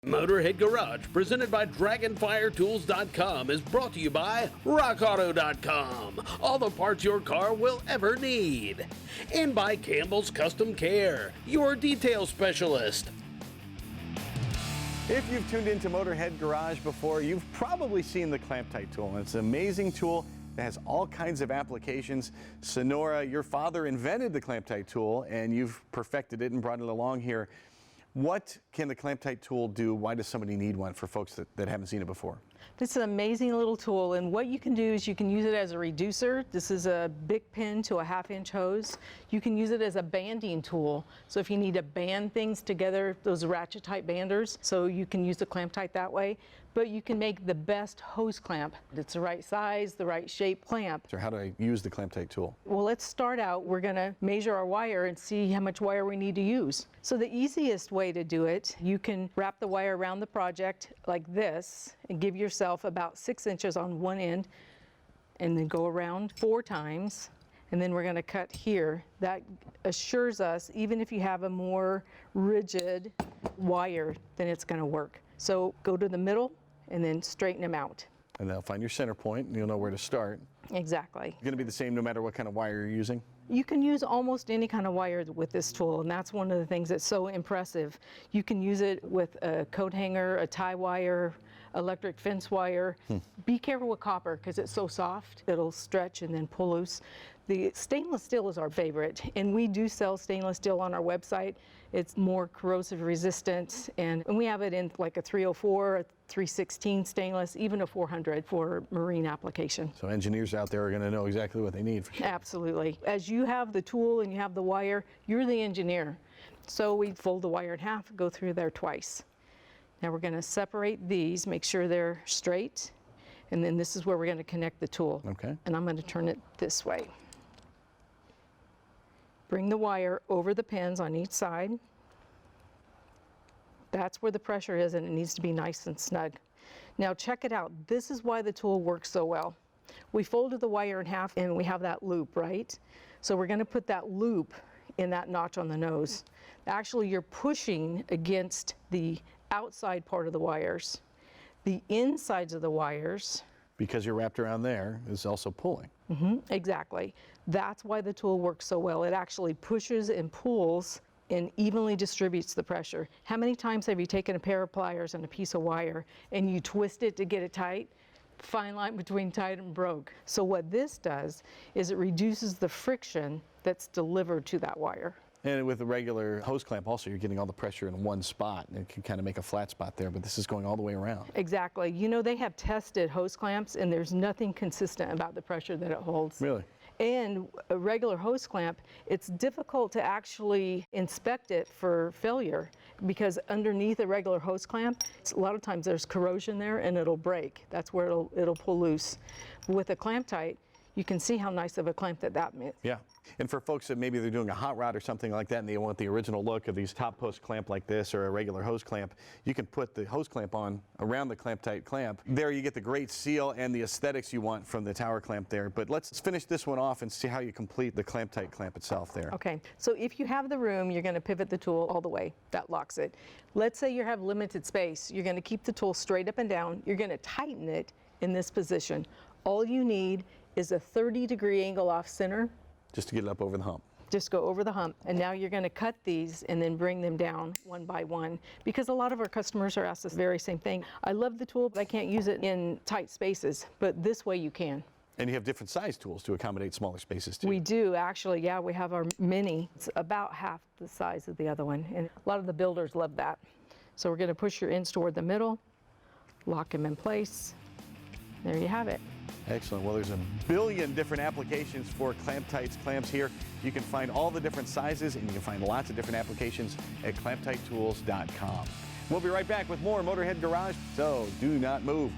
Motorhead Garage, presented by DragonfireTools.com, is brought to you by RockAuto.com. All the parts your car will ever need. And by Campbell's Custom Care, your detail specialist. If you've tuned into Motorhead Garage before, you've probably seen the Clamptite tool. It's an amazing tool that has all kinds of applications. Sonora, your father invented the Clamptite tool, and you've perfected it and brought it along here. What can the Clamptite tool do? Why does somebody need one for folks that haven't seen it before? This is an amazing little tool, and what you can do is you can use it as a reducer. This is a big pin to a 1/2-inch hose. You can use it as a banding tool. So if you need to band things together, those ratchet type banders, so you can use the Clamptite that way. But you can make the best hose clamp. It's the right size, the right shape clamp. So how do I use the Clamptite tool? Well, let's start out. We're gonna measure our wire and see how much wire we need to use. So the easiest way to do it, you can wrap the wire around the project like this and give yourself about 6 inches on one end and then go around 4 times. And then we're gonna cut here. That assures us, even if you have a more rigid wire, then it's gonna work. So go to the middle and then straighten them out. And they'll find your center point and you'll know where to start. Exactly. It's going to be the same no matter what kind of wire you're using? You can use almost any kind of wire with this tool, and that's one of the things that's so impressive. You can use it with a coat hanger, a tie wire, electric fence wire. Be careful with copper because it's so soft. It'll stretch and then pull loose. The stainless steel is our favorite, and we do sell stainless steel on our website. It's more corrosive resistant, and we have it in like a 304, a 316 stainless, even a 400 for marine application. So engineers out there are going to know exactly what they need. For sure. Absolutely. As you have the tool and you have the wire, you're the engineer. So we fold the wire in half, go through there twice. Now we're going to separate these, make sure they're straight, and then this is where we're going to connect the tool. Okay. And I'm going to turn it this way. Bring the wire over the pins on each side. That's where the pressure is, and it needs to be nice and snug. Now check it out. This is why the tool works so well. We folded the wire in half and we have that loop, right? So we're going to put that loop in that notch on the nose. Actually, you're pushing against the outside part of the wires. The insides of the wires, because you're wrapped around there, is also pulling. Exactly. That's why the tool works so well. It actually pushes and pulls and evenly distributes the pressure. How many times have you taken a pair of pliers and a piece of wire and you twist it to get it tight? Fine line between tight and broke. So what this does is it reduces the friction that's delivered to that wire. And with a regular hose clamp also, you're getting all the pressure in one spot, and it can kind of make a flat spot there, but this is going all the way around. Exactly. You know, they have tested hose clamps and there's nothing consistent about the pressure that it holds. Really? And a regular hose clamp, it's difficult to actually inspect it for failure because underneath a regular hose clamp, a lot of times there's corrosion there and it'll break. That's where it'll pull loose. With a Clamptite, you can see how nice of a clamp that makes. Yeah. And for folks that maybe they're doing a hot rod or something like that and they want the original look of these top post clamp like this or a regular hose clamp, you can put the hose clamp on around the Clamptite clamp. There you get the great seal and the aesthetics you want from the tower clamp there. But let's finish this one off and see how you complete the Clamptite clamp itself there. Okay, so if you have the room, you're going to pivot the tool all the way. That locks it. Let's say you have limited space. You're going to keep the tool straight up and down. You're going to tighten it in this position. All you need is a 30-degree angle off center. Just to get it up over the hump. Just go over the hump. And now you're going to cut these and then bring them down one by one. Because a lot of our customers are asked this very same thing. I love the tool, but I can't use it in tight spaces. But this way you can. And you have different size tools to accommodate smaller spaces too. We do, actually. Yeah, we have our mini. It's about half the size of the other one. And a lot of the builders love that. So we're going to push your ends toward the middle, lock them in place. There you have it. Excellent. Well, there's a billion different applications for Clamptite's clamps here. You can find all the different sizes and you can find lots of different applications at ClamptiteTools.com. We'll be right back with more Motorhead Garage, so do not move.